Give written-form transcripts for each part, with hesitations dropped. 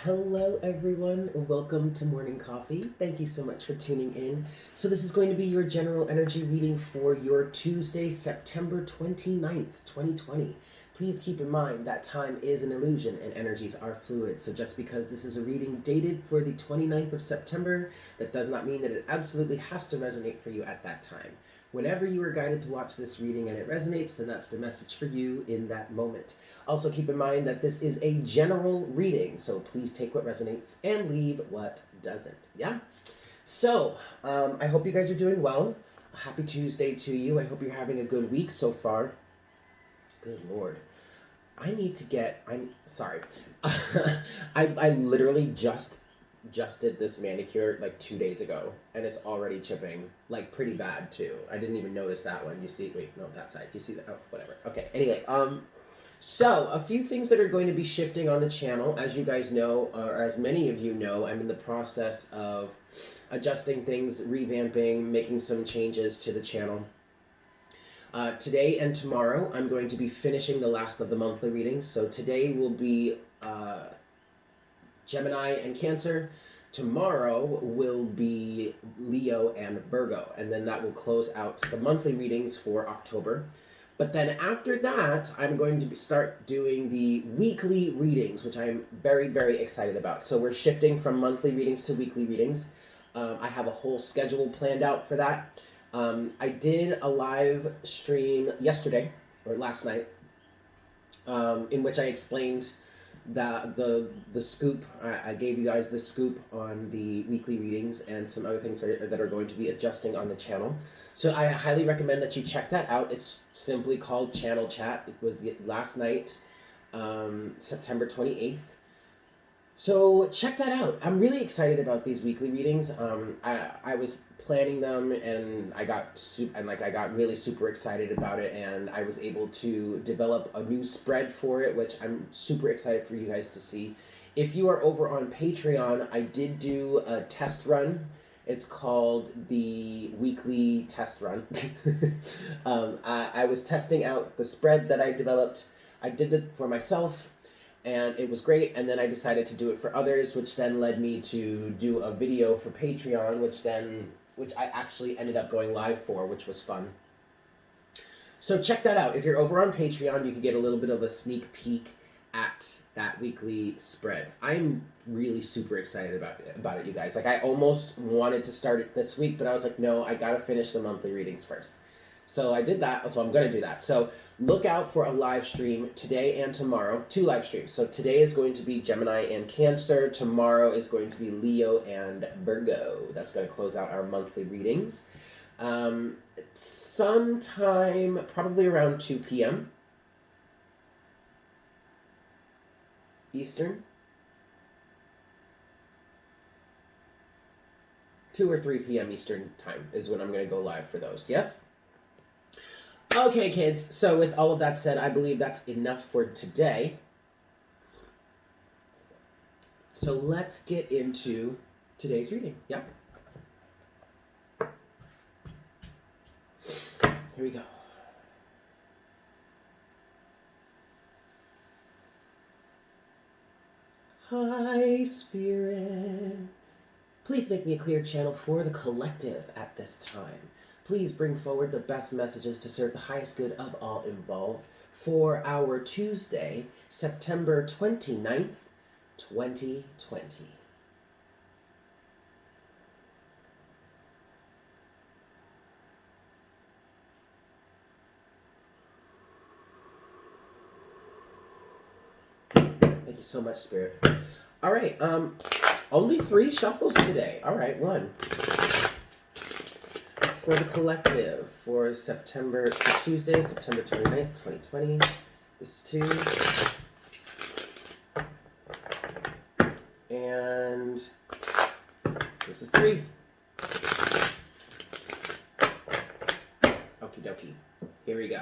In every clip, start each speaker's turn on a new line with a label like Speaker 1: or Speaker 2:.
Speaker 1: Hello, everyone. Welcome to Morning Coffee. Thank you so much for tuning in. So, this is going to be your general energy reading for your Tuesday, September 29th, 2020. Please keep in mind that time is an illusion and energies are fluid. So, just because this is a reading dated for the 29th of September, that does not mean that it absolutely has to resonate for you at that time. Whenever you are guided to watch this reading and it resonates, then that's the message for you in that moment. Also, keep in mind that this is a general reading, so please take what resonates and leave what doesn't. Yeah? So, I hope you guys are doing well. Happy Tuesday to you. I hope you're having a good week so far. Good Lord. I'm sorry. I literally just did this manicure like 2 days ago, and it's already chipping like pretty bad too. I didn't even notice that one. You see? Wait, no, that side. Do you see that? Oh, whatever. Okay. Anyway, so a few things that are going to be shifting on the channel, as you guys know, or as many of you know, I'm in the process of adjusting things, revamping, making some changes to the channel. Today and tomorrow, I'm going to be finishing the last of the monthly readings. So today will be Gemini and Cancer. Tomorrow will be Leo and Virgo. And then that will close out the monthly readings for October. But then after that, I'm going to start doing the weekly readings, which I'm very, very excited about. So we're shifting from monthly readings to weekly readings. I have a whole schedule planned out for that. I did a live stream yesterday, or last night, in which I explained the scoop. I gave you guys the scoop on the weekly readings and some other things that are going to be adjusting on the channel. So I highly recommend that you check that out. It's simply called Channel Chat. It was last night, September 28th. So check that out. I'm really excited about these weekly readings. I was planning them, and I got really super excited about it, and I was able to develop a new spread for it, which I'm super excited for you guys to see. If you are over on Patreon, I did do a test run. It's called the weekly test run. I was testing out the spread that I developed. I did it for myself, and it was great, and then I decided to do it for others, which then led me to do a video for Patreon, which I actually ended up going live for, which was fun. So check that out. If you're over on Patreon, you can get a little bit of a sneak peek at that weekly spread. I'm really super excited about it, you guys. Like, I almost wanted to start it this week, but I was like, no, I gotta finish the monthly readings first. So I did that, so I'm going to do that. So look out for a live stream today and tomorrow, 2 live streams. So today is going to be Gemini and Cancer. Tomorrow is going to be Leo and Virgo. That's going to close out our monthly readings. Sometime, probably around 2 p.m. Eastern. 2 or 3 p.m. Eastern time is when I'm going to go live for those. Yes? Okay, kids, so with all of that said, I believe that's enough for today. So let's get into today's reading. Yep. Here we go. Hi, Spirit. Please make me a clear channel for the collective at this time. Please bring forward the best messages to serve the highest good of all involved for our Tuesday, September 29th, 2020. Thank you so much, Spirit. All right, only 3 shuffles today. All right, 1. For the collective for Tuesday, September 29th, 2020. This is 2. And this is 3. Okie dokie. Here we go.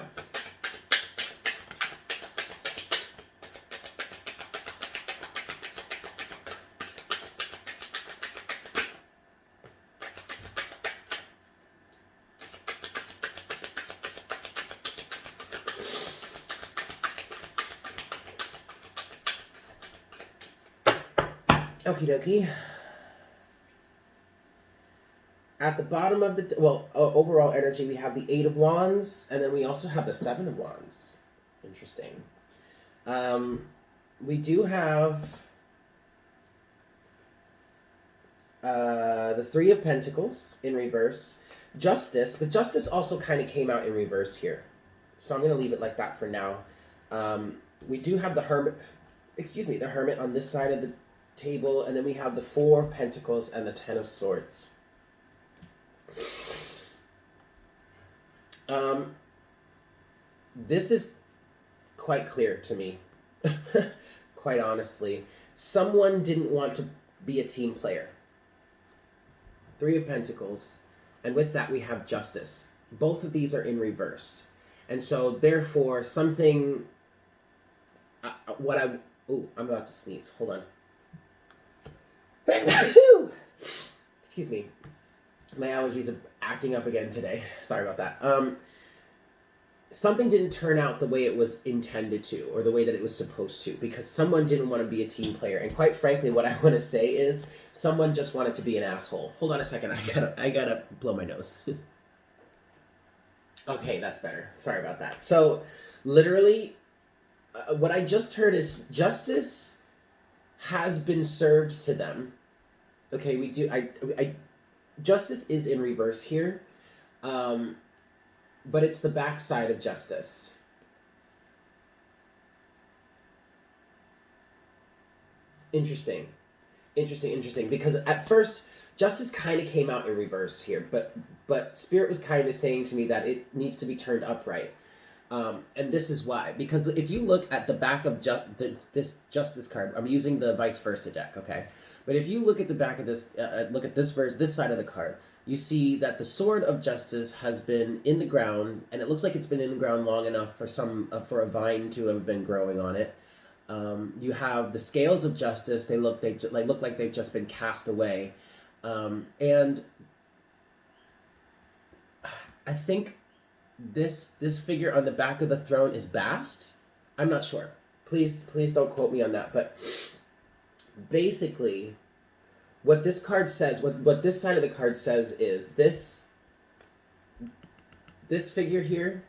Speaker 1: Okie dokie. At the bottom of the overall energy, we have the Eight of Wands, and then we also have the Seven of Wands. Interesting. We do have the Three of Pentacles in reverse, Justice, but Justice also kind of came out in reverse here, so I'm going to leave it like that for now. We do have the Hermit, the Hermit on this side of the table, and then we have the Four of Pentacles and the Ten of Swords. This is quite clear to me, quite honestly. Someone didn't want to be a team player. Three of Pentacles, and with that we have Justice. Both of these are in reverse, and so therefore something. I'm about to sneeze. Hold on. Excuse me. My allergies are acting up again today. Sorry about that. Something didn't turn out the way it was intended to, or the way that it was supposed to, because someone didn't want to be a team player. And quite frankly, what I want to say is someone just wanted to be an asshole. Hold on a second. I gotta blow my nose. Okay, that's better. Sorry about that. So, literally, what I just heard is justice has been served to them. Okay, we do. Justice is in reverse here, but it's the backside of justice. Interesting. Because at first, justice kind of came out in reverse here, but Spirit was kind of saying to me that it needs to be turned upright. And this is why. Because if you look at the back of this justice card, I'm using the vice versa deck, okay? But if you look at the back of this, look at this side of the card, you see that the sword of justice has been in the ground, and it looks like it's been in the ground long enough for a vine to have been growing on it. You have the scales of justice. They look like they've just been cast away, and I think this figure on the back of the throne is Bast. I'm not sure. Please don't quote me on that, but basically what this card says, what this side of the card says is this figure here.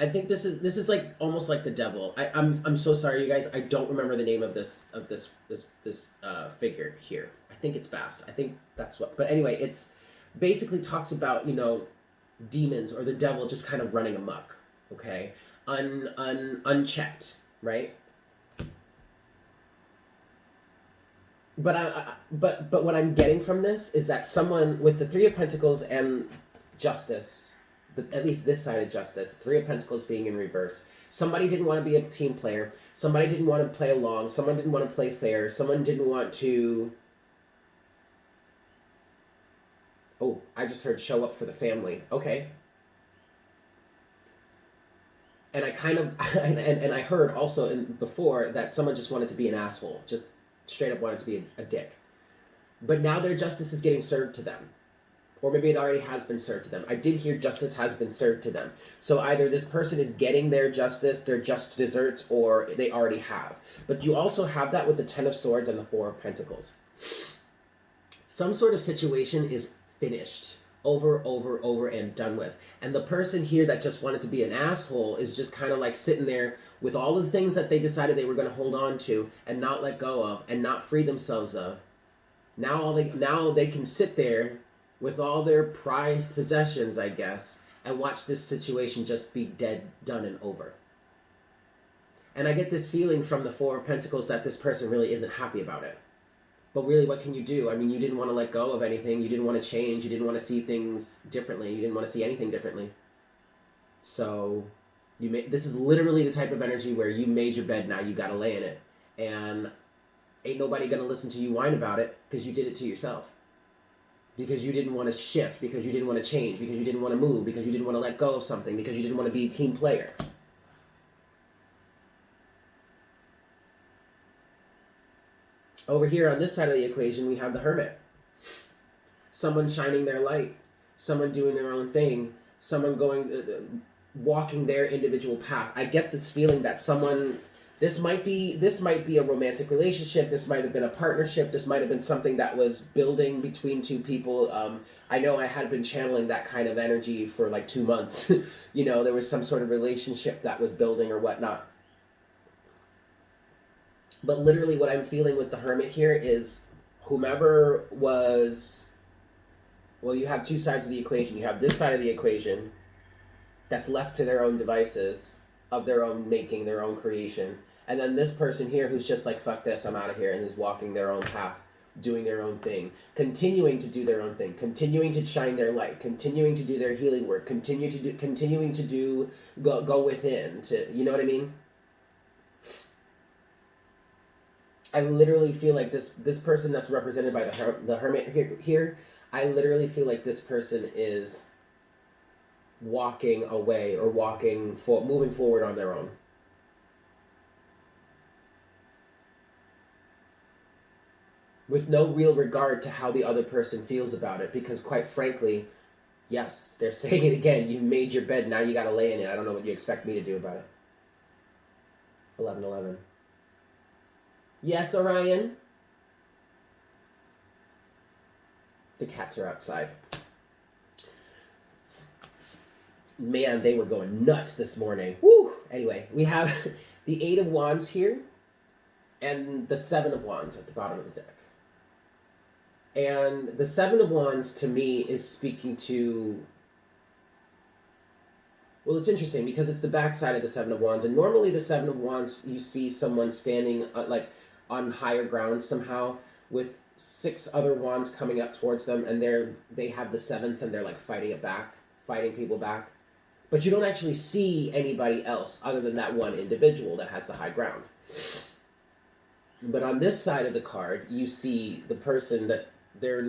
Speaker 1: I think this is like almost like the devil. I'm so sorry, you guys. I don't remember the name of this figure here. I think it's Bast. I think that's what. But anyway, it's basically talks about, demons or the devil just kind of running amok. Okay, unchecked, right? But but what I'm getting from this is that someone with the Three of Pentacles and Justice, at least this side of Justice, Three of Pentacles being in reverse, somebody didn't want to be a team player. Somebody didn't want to play along. Someone didn't want to play fair. Someone didn't want to. Oh, I just heard show up for the family. Okay. And I kind of and I heard also before that someone just wanted to be an asshole, just straight up wanted to be a dick. But now their justice is getting served to them. Or maybe it already has been served to them. I did hear justice has been served to them. So either this person is getting their justice, their just desserts, or they already have. But you also have that with the Ten of Swords and the Four of Pentacles. Some sort of situation is finished. Over and done with. And the person here that just wanted to be an asshole is just kind of like sitting there with all the things that they decided they were going to hold on to and not let go of and not free themselves of. Now they can sit there with all their prized possessions, I guess, and watch this situation just be dead, done, and over. And I get this feeling from the Four of Pentacles that this person really isn't happy about it. But really, what can you do? I mean, you didn't want to let go of anything. You didn't want to change. You didn't want to see things differently. You didn't want to see anything differently. So, this is literally the type of energy where you made your bed, now you got to lay in it. And ain't nobody going to listen to you whine about it because you did it to yourself. Because you didn't want to shift, because you didn't want to change, because you didn't want to move, because you didn't want to let go of something, because you didn't want to be a team player. Over here on this side of the equation, we have the Hermit. Someone shining their light, someone doing their own thing, someone walking their individual path. I get this feeling that someone This might be a romantic relationship. This might have been a partnership. This might have been something that was building between two people. I know I had been channeling that kind of energy for like 2 months. There was some sort of relationship that was building or whatnot. But literally, what I'm feeling with the hermit here is whomever was. Well, you have two sides of the equation. You have this side of the equation that's left to their own devices of their own making, their own creation. And then this person here who's just like, fuck this, I'm out of here, and is walking their own path, doing their own thing, continuing to do their own thing, continuing to shine their light, continuing to do their healing work, continuing to do, go within, you know what I mean? I literally feel like this person that's represented by the hermit here, I literally feel like this person is walking away or moving forward on their own. With no real regard to how the other person feels about it, because quite frankly, yes, they're saying it again, you've made your bed, now you gotta lay in it. I don't know what you expect me to do about it. 11:11. Yes, Orion? The cats are outside. Man, they were going nuts this morning. Woo! Anyway, we have the Eight of Wands here and the Seven of Wands at the bottom of the deck. And the Seven of Wands, to me, is speaking to... Well, it's interesting because it's the backside of the Seven of Wands. And normally the Seven of Wands, you see someone standing on higher ground somehow with 6 other wands coming up towards them. And they have the 7th and they're like fighting people back. But you don't actually see anybody else other than that one individual that has the high ground. But on this side of the card, you see the person that there's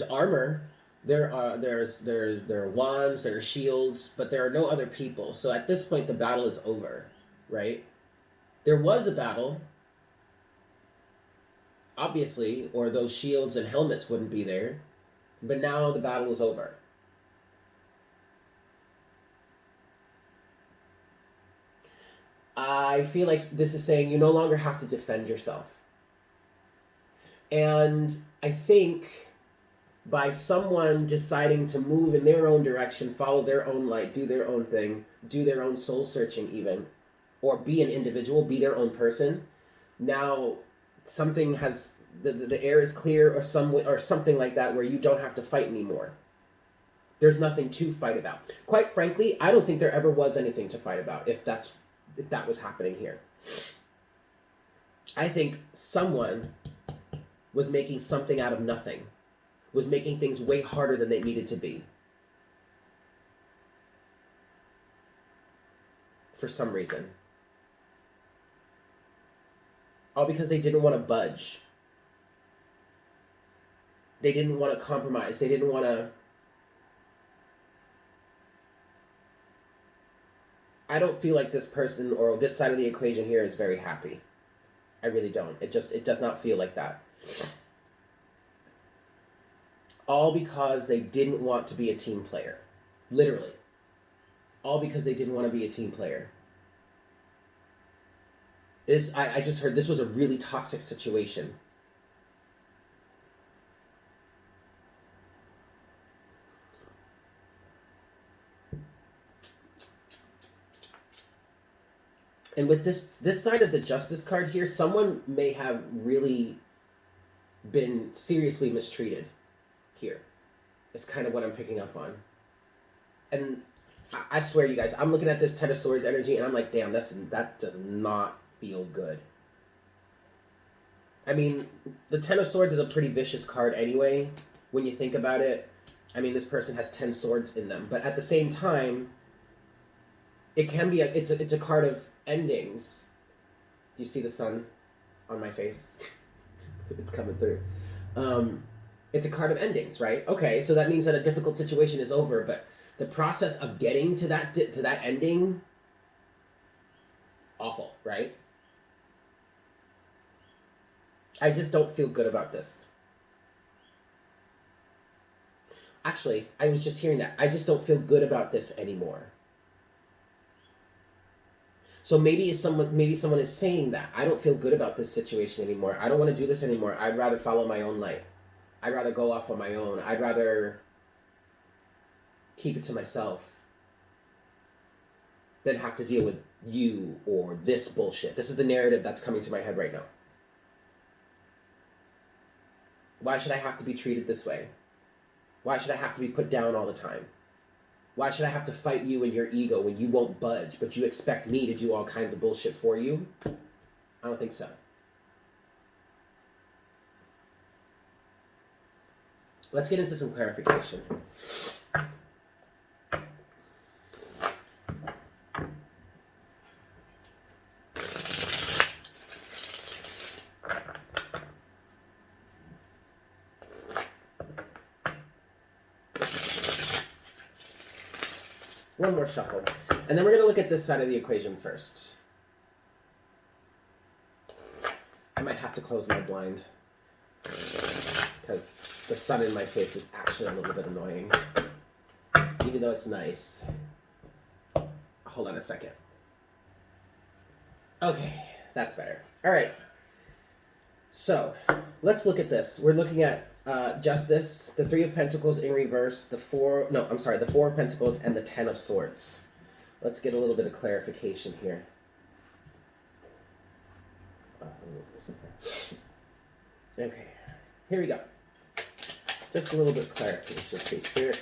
Speaker 1: armor, there are wands, there are shields, but there are no other people. So at this point, the battle is over, right? There was a battle, obviously, or those shields and helmets wouldn't be there. But now the battle is over. I feel like this is saying you no longer have to defend yourself. And I think by someone deciding to move in their own direction, follow their own light, do their own thing, do their own soul searching even, or be an individual, be their own person, now something has, the air is clear or something like that where you don't have to fight anymore. There's nothing to fight about. Quite frankly, I don't think there ever was anything to fight about if that was happening here. I think someone was making something out of nothing, was making things way harder than they needed to be. For some reason. All because they didn't want to budge. They didn't want to compromise. They didn't want to... I don't feel like this person or this side of the equation here is very happy. I really don't. It does not feel like that. All because they didn't want to be a team player. Literally. All because they didn't want to be a team player. I just heard this was a really toxic situation. And with this side of the Justice card here, someone may have really been seriously mistreated here. It's kind of what I'm picking up on. And I swear, you guys, I'm looking at this Ten of Swords energy, and I'm like, damn, that does not feel good. I mean, the Ten of Swords is a pretty vicious card anyway, when you think about it. I mean, this person has 10 swords in them. But at the same time, it can be it's a card of endings. Do you see the sun on my face? It's coming through. It's a card of endings, right? Okay, so that means that a difficult situation is over, but the process of getting to that ending, awful, right? I just don't feel good about this. Actually, I was just hearing that. I just don't feel good about this anymore. So maybe someone is saying that I don't feel good about this situation anymore. I don't want to do this anymore. I'd rather follow my own light. I'd rather go off on my own. I'd rather keep it to myself than have to deal with you or this bullshit. This is the narrative that's coming to my head right now. Why should I have to be treated this way? Why should I have to be put down all the time? Why should I have to fight you and your ego when you won't budge, but you expect me to do all kinds of bullshit for you? I don't think so. Let's get into some clarification. One more shuffle. And then we're going to look at this side of the equation first. I might have to close my blind because the sun in my face is actually a little bit annoying. Even though it's nice. Hold on a second. Okay, that's better. All right. So, let's look at this. We're looking at Justice, the Three of Pentacles in reverse, the Four of Pentacles, and the Ten of Swords. Let's get a little bit of clarification here. Okay, here we go. Just a little bit of clarification, please, Spirit.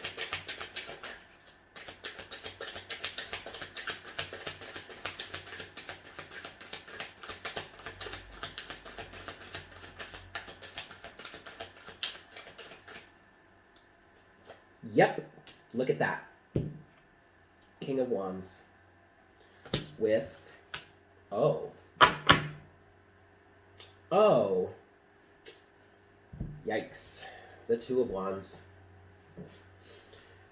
Speaker 1: Yep, look at that. King of Wands with, oh, yikes, the Two of Wands.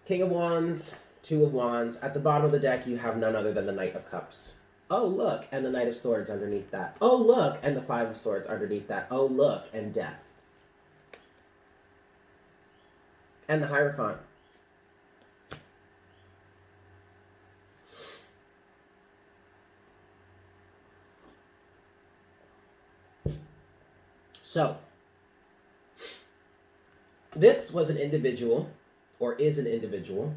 Speaker 1: King of Wands, Two of Wands. At the bottom of the deck, you have none other than the Knight of Cups. Oh, look, and the Knight of Swords underneath that. Oh, look, and the Five of Swords underneath that. Oh, look, and Death. And the Hierophant. So, this was an individual, or is an individual,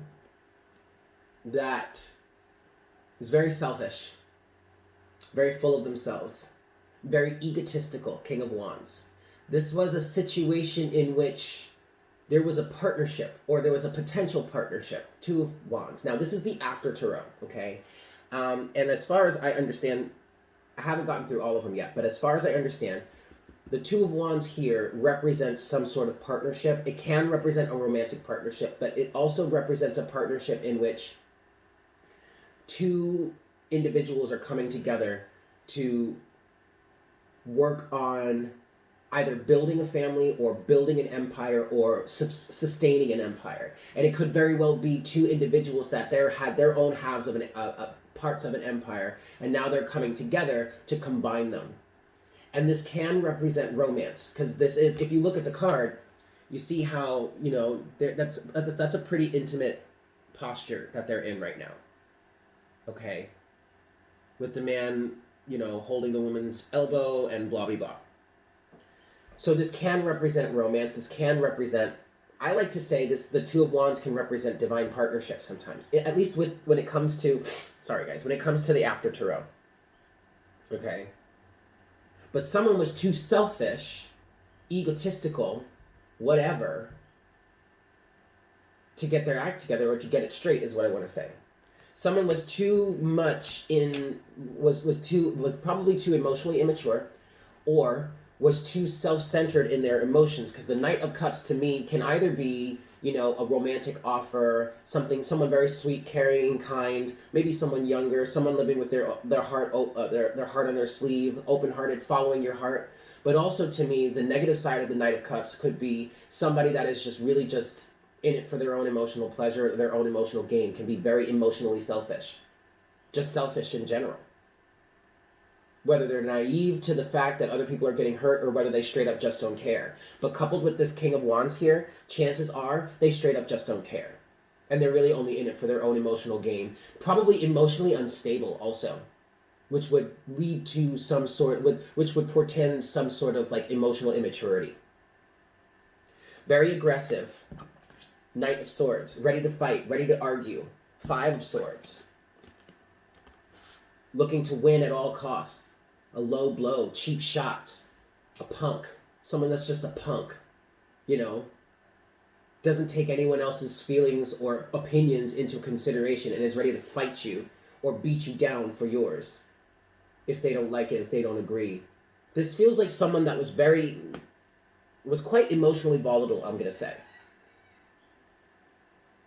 Speaker 1: that is very selfish, very full of themselves, very egotistical, King of Wands. This was a situation in which there was a partnership, or there was a potential partnership, Two of Wands. Now, this is the after tarot, okay? And as far as I understand, I haven't gotten through all of them yet, but as far as I understand, the Two of Wands here represents some sort of partnership. It can represent a romantic partnership, but it also represents a partnership in which two individuals are coming together to work on either building a family or building an empire or sustaining an empire. And it could very well be two individuals that had their own halves of parts of an empire, and now they're coming together to combine them. And this can represent romance, because this is, if you look at the card, you see how, you know, that's a pretty intimate posture that they're in right now. Okay? With the man, you know, holding the woman's elbow and blah, blah, blah. So this can represent romance. This can represent, I like to say this, the Two of Wands can represent divine partnership sometimes. At least when it comes to, sorry guys, when it comes to the after tarot. Okay? But someone was too selfish, egotistical, whatever, to get their act together or to get it straight is what I want to say. Someone was too much was probably too emotionally immature, or was too self-centered in their emotions, because the Knight of Cups to me can either be, you know, a romantic offer, someone very sweet, caring, kind, maybe someone younger, someone living with their heart on their sleeve, open-hearted, following your heart. But also to me, the negative side of the Knight of Cups could be somebody that is just really just in it for their own emotional pleasure, their own emotional gain, can be very emotionally selfish. Just selfish in general. Whether they're naive to the fact that other people are getting hurt, or whether they straight up just don't care. But coupled with this King of Wands here, chances are they straight up just don't care. And they're really only in it for their own emotional gain. Probably emotionally unstable also. which would lead to some sort, which would portend some sort of like emotional immaturity. Very aggressive. Knight of Swords, ready to fight, ready to argue. 5 of Swords, looking to win at all costs. A low blow, cheap shots. A punk, someone that's just a punk, you know, doesn't take anyone else's feelings or opinions into consideration and is ready to fight you or beat you down for yours if they don't like it, if they don't agree. This feels like someone that was quite emotionally volatile, I'm gonna say.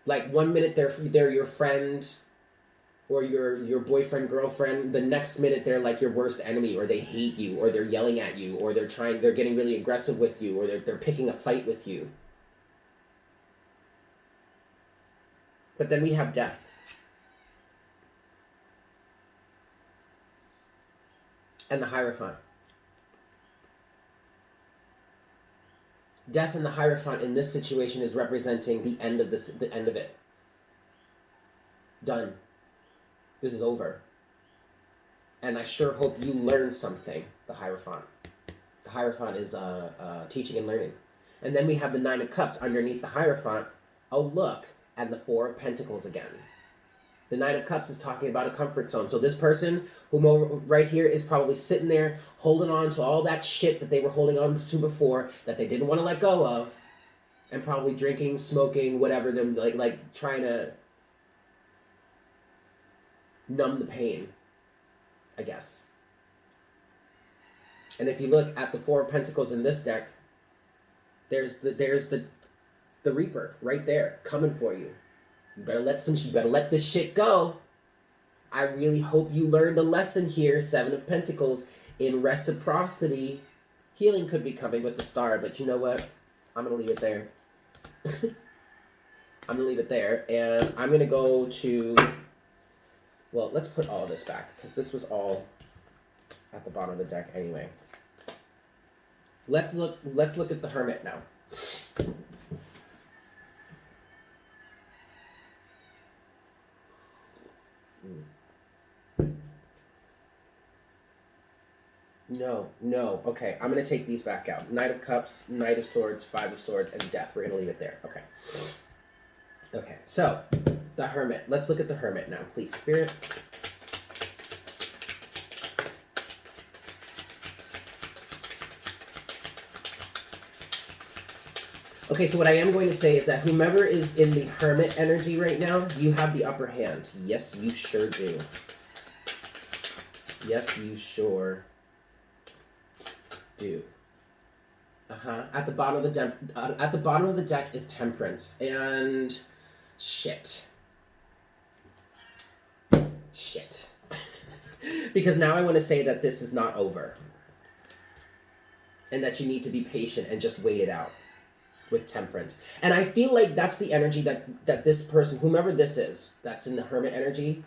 Speaker 1: Like 1 minute they're your friend or your boyfriend, girlfriend, the next minute they're like your worst enemy, or they hate you, or they're yelling at you, or they're getting really aggressive with you, or they're picking a fight with you. But then we have death. And the Hierophant. Death and the Hierophant in this situation is representing the end of it. Done. This is over. And I sure hope you learn something, the Hierophant. The Hierophant is teaching and learning. And then we have the 9 of Cups underneath the Hierophant. Oh, look, and the 4 of Pentacles again. The 9 of Cups is talking about a comfort zone. So this person, right here, is probably sitting there holding on to all that shit that they were holding on to before that they didn't want to let go of, and probably drinking, smoking, whatever, them like trying to numb the pain, I guess. And if you look at the 4 of Pentacles in this deck, there's the Reaper right there coming for you. You better let this shit go. I really hope you learned a lesson here, 7 of Pentacles. In reciprocity, healing could be coming with the Star, but you know what? I'm going to leave it there. I'm going to leave it there, and I'm going to go to... Well, let's put all of this back, because this was all at the bottom of the deck anyway. Let's look at the Hermit now. No. Okay, I'm going to take these back out. Knight of Cups, Knight of Swords, 5 of Swords, and Death. We're going to leave it there. Okay, so the Hermit. Let's look at the Hermit now, please, Spirit. Okay, so what I am going to say is that whomever is in the Hermit energy right now, you have the upper hand. Yes, you sure do. Yes, you sure do. At the bottom of the deck is Temperance and shit. Because now I want to say that this is not over, and that you need to be patient and just wait it out with Temperance. And I feel like that's the energy that this person, whomever this is, that's in the Hermit energy,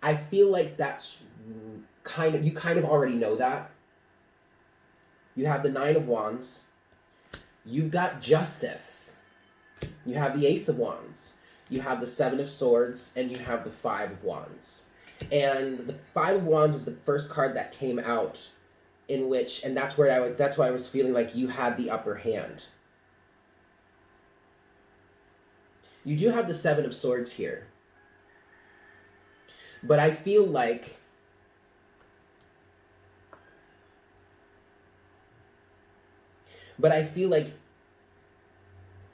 Speaker 1: I feel like that's you kind of already know that. You have the 9 of Wands. You've got Justice. You have the Ace of Wands. You have the 7 of Swords, and you have the 5 of Wands. And the 5 of Wands is the first card that came out, in which, and that's why I was feeling like you had the upper hand. You do have the 7 of Swords here. But I feel like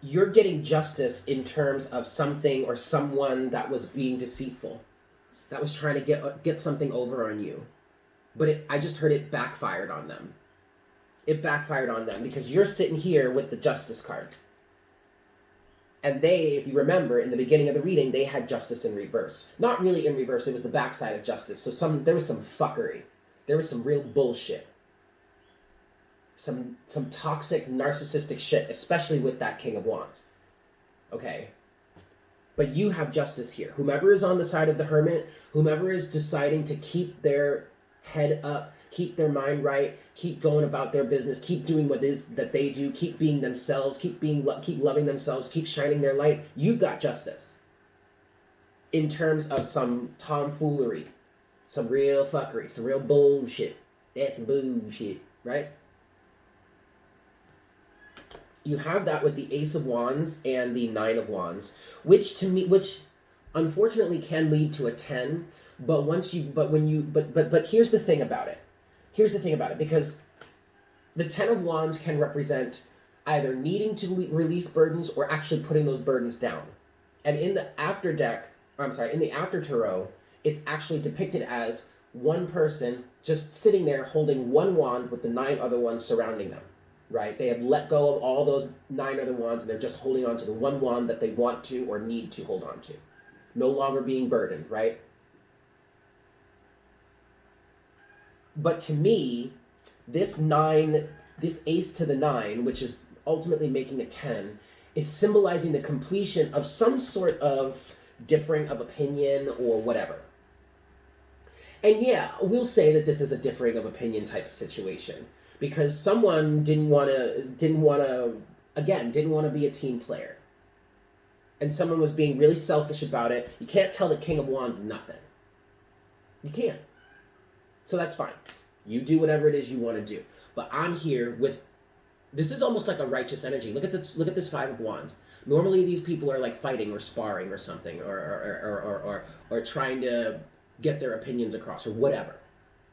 Speaker 1: you're getting justice in terms of something or someone that was being deceitful, that was trying to get something over on you. But I just heard it backfired on them. It backfired on them because you're sitting here with the Justice card. And they, if you remember, in the beginning of the reading, they had Justice in reverse. Not really in reverse, it was the backside of Justice. So there was some fuckery. There was some real bullshit. Some toxic, narcissistic shit, especially with that King of Wands. Okay? But you have Justice here. Whomever is on the side of the Hermit, whomever is deciding to keep their head up, keep their mind right, keep going about their business, keep doing what it is that they do, keep being themselves, keep loving themselves, keep shining their light, you've got Justice. In terms of some tomfoolery, Some real fuckery, some real bullshit. That's bullshit, right? You have that with the Ace of Wands and the Nine of Wands, which unfortunately can lead to a 10. But here's the thing about it. Here's the thing about it, because the Ten of Wands can represent either needing to release burdens or actually putting those burdens down. And in the after deck, in the after tarot, it's actually depicted as one person just sitting there holding one wand with the 9 other ones surrounding them, right? They have let go of all those 9 other wands and they're just holding on to the one wand that they want to or need to hold on to. No longer being burdened, right? But to me, this ace to the 9, which is ultimately making a 10, is symbolizing the completion of some sort of differing of opinion or whatever. And yeah, we'll say that this is a differing of opinion type situation because someone didn't want to be a team player. And someone was being really selfish about it. You can't tell the King of Wands nothing. You can't. So that's fine. You do whatever it is you want to do. But I'm here with, this is almost like a righteous energy. Look at this 5 of Wands. Normally these people are like fighting or sparring or something or trying to get their opinions across or whatever.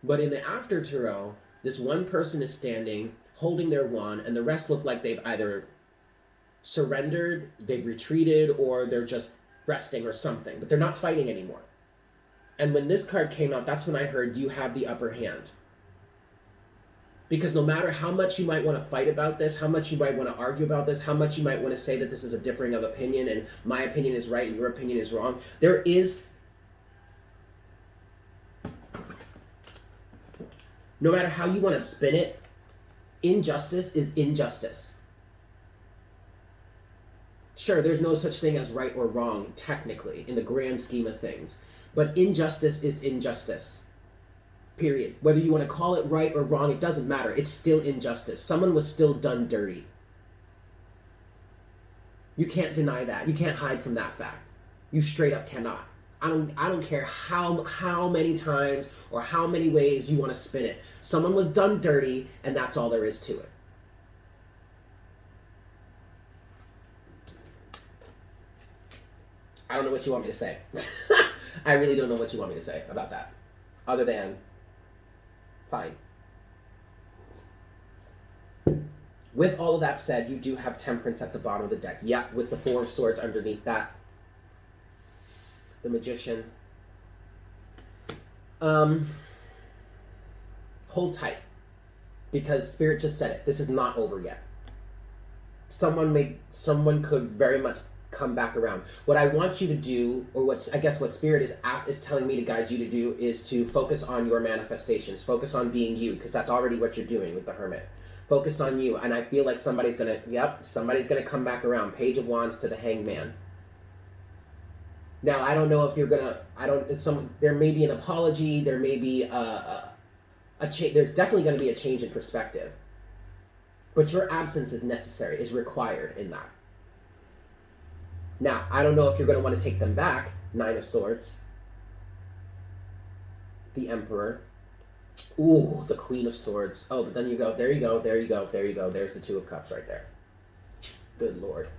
Speaker 1: But in the after tarot, this one person is standing, holding their wand, and the rest look like they've either surrendered, they've retreated, or they're just resting or something. But they're not fighting anymore. And when this card came out, that's when I heard you have the upper hand. Because no matter how much you might want to fight about this, how much you might want to argue about this, how much you might want to say that this is a differing of opinion and my opinion is right and your opinion is wrong, there is, no matter how you want to spin it, injustice is injustice. Sure, there's no such thing as right or wrong, technically, in the grand scheme of things. But injustice is injustice. Period. Whether you want to call it right or wrong, it doesn't matter. It's still injustice. Someone was still done dirty. You can't deny that. You can't hide from that fact. You straight up cannot. I don't care how many times or how many ways you want to spin it. Someone was done dirty, and that's all there is to it. I don't know what you want me to say. I really don't know what you want me to say about that. Other than, fine. With all of that said, you do have Temperance at the bottom of the deck. Yeah, with the 4 of Swords underneath that. The Magician. Hold tight. Because Spirit just said it. This is not over yet. Someone could very much come back around. What I want you to do, or what Spirit is telling me to guide you to do, is to focus on your manifestations. Focus on being you, because that's already what you're doing with the Hermit. Focus on you, and I feel like somebody's gonna come back around. Page of Wands to the Hangman. Now, I don't know if you're gonna. There may be an apology. There may be a change. There's definitely going to be a change in perspective. But your absence is necessary, is required in that. Now, I don't know if you're going to want to take them back. 9 of Swords. The Emperor. Ooh, the Queen of Swords. Oh, but then you go, there you go. There's the 2 of Cups right there. Good Lord.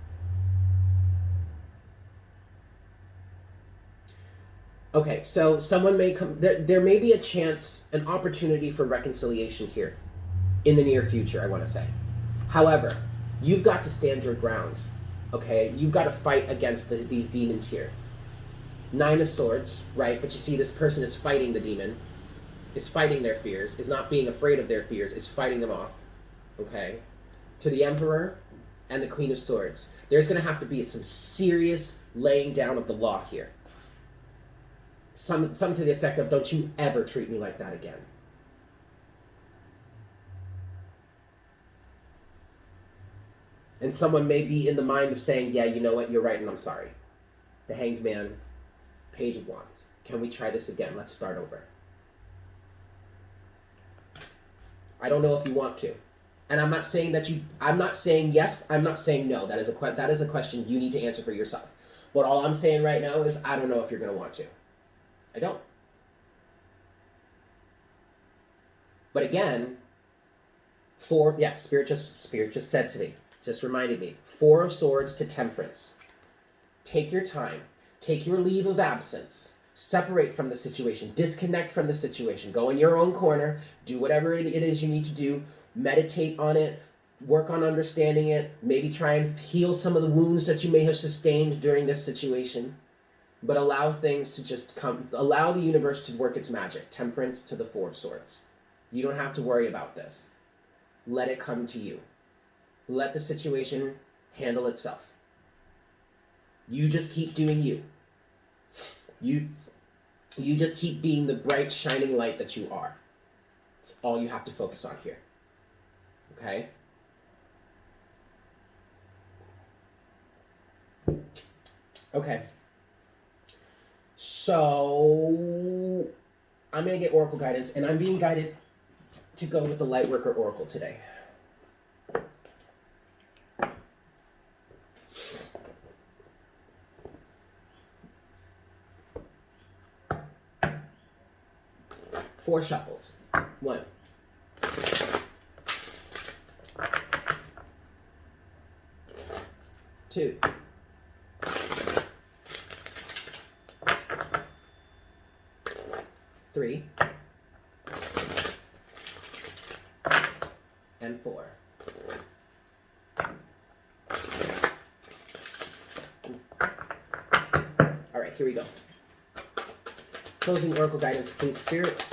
Speaker 1: Okay, so someone may come, there may be a chance, an opportunity for reconciliation here in the near future, I want to say. However, you've got to stand your ground, okay? You've got to fight against these demons here. 9 of Swords, right? But you see this person is fighting the demon, is fighting their fears, is not being afraid of their fears, is fighting them off, okay? To the Emperor and the Queen of Swords. There's going to have to be some serious laying down of the law here. Some to the effect of, don't you ever treat me like that again. And someone may be in the mind of saying, yeah, you know what, you're right, and I'm sorry. The Hanged Man, Page of Wands. Can we try this again? Let's start over. I don't know if you want to. And I'm not saying I'm not saying yes, I'm not saying no. That is a question you need to answer for yourself. But all I'm saying right now is, I don't know if you're going to want to. I don't. But again, Spirit just said to me, just reminded me, 4 of Swords to Temperance. Take your time. Take your leave of absence. Separate from the situation. Disconnect from the situation. Go in your own corner. Do whatever it is you need to do. Meditate on it. Work on understanding it. Maybe try and heal some of the wounds that you may have sustained during this situation. But allow things to just come. Allow the universe to work its magic. Temperance to the 4 of Swords. You don't have to worry about this. Let it come to you. Let the situation handle itself. You just keep doing you. You just keep being the bright, shining light that you are. It's all you have to focus on here. Okay? Okay. So, I'm going to get Oracle guidance, and I'm being guided to go with the Lightworker Oracle today. Four shuffles. 1. 2. 3. And 4. All right, here we go. Closing Oracle guidance, please, Spirit.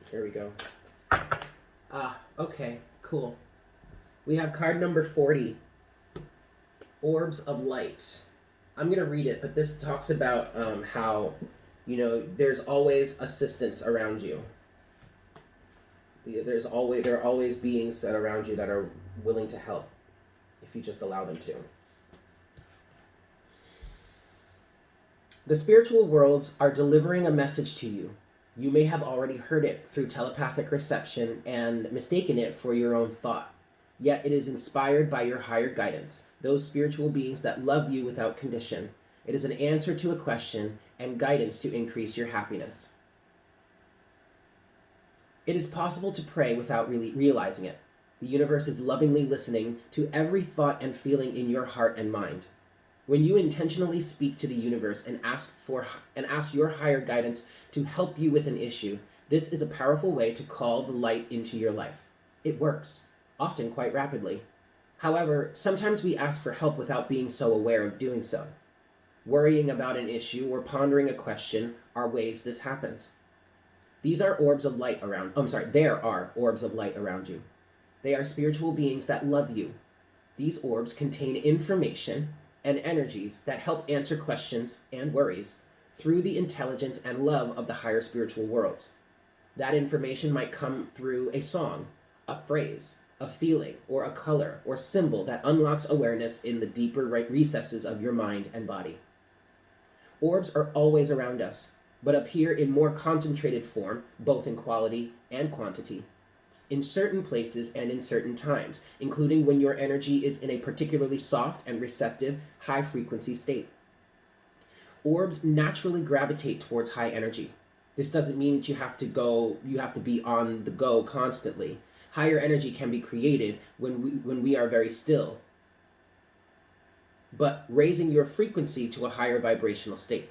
Speaker 1: Here we go. Okay, cool. We have card number 40, Orbs of Light. I'm going to read it, but this talks about how, there's always assistance around you. There are always beings that are around you that are willing to help if you just allow them to. The spiritual worlds are delivering a message to you. You may have already heard it through telepathic reception and mistaken it for your own thought. Yet it is inspired by your higher guidance, those spiritual beings that love you without condition. It is an answer to a question and guidance to increase your happiness. It is possible to pray without really realizing it. The universe is lovingly listening to every thought and feeling in your heart and mind. When you intentionally speak to the universe and ask your higher guidance to help you with an issue, this is a powerful way to call the light into your life. It works, often quite rapidly. However, sometimes we ask for help without being so aware of doing so. Worrying about an issue or pondering a question are ways this happens. There are orbs of light around you. They are spiritual beings that love you. These orbs contain information and energies that help answer questions and worries through the intelligence and love of the higher spiritual worlds. That information might come through a song, a phrase, a feeling, or a color or symbol that unlocks awareness in the deeper recesses of your mind and body. Orbs are always around us, but appear in more concentrated form, both in quality and quantity, in certain places and in certain times, including when your energy is in a particularly soft and receptive, high-frequency state. Orbs naturally gravitate towards high energy. This doesn't mean that you have to be on the go constantly. Higher energy can be created when we are very still, but raising your frequency to a higher vibrational state.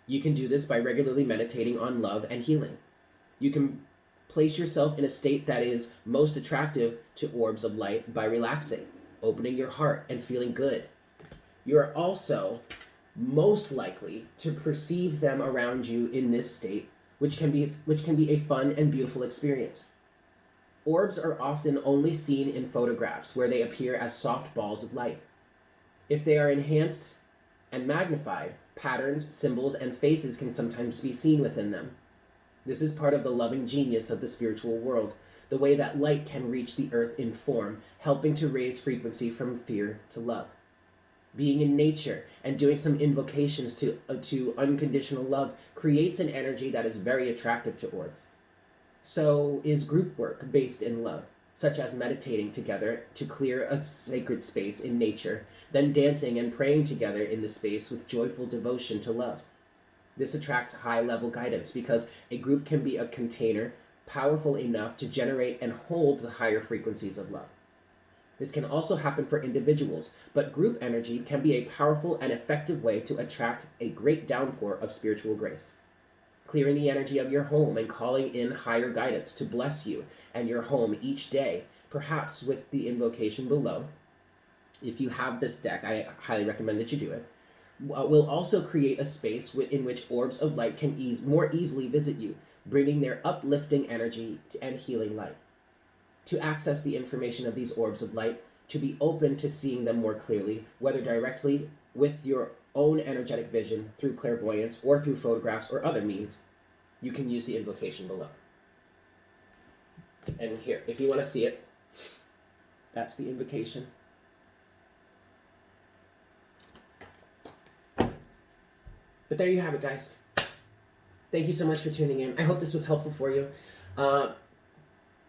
Speaker 1: You can do this by regularly meditating on love and healing. You can place yourself in a state that is most attractive to orbs of light by relaxing, opening your heart, and feeling good. You are also most likely to perceive them around you in this state, which can be a fun and beautiful experience. Orbs are often only seen in photographs where they appear as soft balls of light. If they are enhanced and magnified, patterns, symbols, and faces can sometimes be seen within them. This is part of the loving genius of the spiritual world, the way that light can reach the earth in form, helping to raise frequency from fear to love. Being in nature and doing some invocations to unconditional love creates an energy that is very attractive to orbs. So is group work based in love. such as meditating together to clear a sacred space in nature, then dancing and praying together in the space with joyful devotion to love. This attracts high-level guidance because a group can be a container powerful enough to generate and hold the higher frequencies of love. This can also happen for individuals, but group energy can be a powerful and effective way to attract a great downpour of spiritual grace. Clearing the energy of your home and calling in higher guidance to bless you and your home each day, perhaps with the invocation below. If you have this deck, I highly recommend that you do it. Will also create a space in which orbs of light can more easily visit you, bringing their uplifting energy and healing light. To access the information of these orbs of light, to be open to seeing them more clearly, whether directly with your own energetic vision through clairvoyance or through photographs or other means, you can use the invocation below. And here, if you want to see it, that's the invocation. But there you have it, guys. Thank you so much for tuning in. I hope this was helpful for you.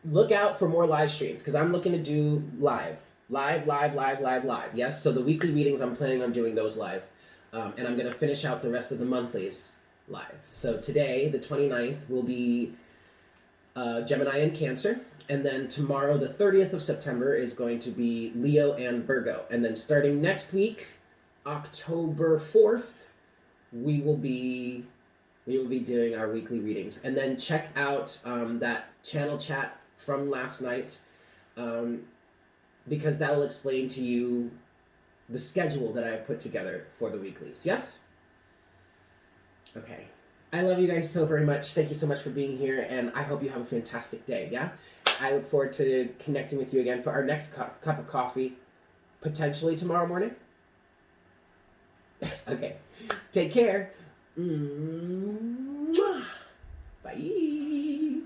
Speaker 1: Look out for more live streams, because I'm looking to do live. Yes, so the weekly readings, I'm planning on doing those live. And I'm going to finish out the rest of the monthlies live. So today, the 29th, will be Gemini and Cancer. And then tomorrow, the 30th of September, is going to be Leo and Virgo. And then starting next week, October 4th, we will be doing our weekly readings. And then check out that channel chat from last night, because that will explain to you the schedule that I have put together for the weeklies. Yes? Okay. I love you guys so very much. Thank you so much for being here, and I hope you have a fantastic day, yeah? I look forward to connecting with you again for our next cup of coffee, potentially tomorrow morning. Okay. Take care. Bye.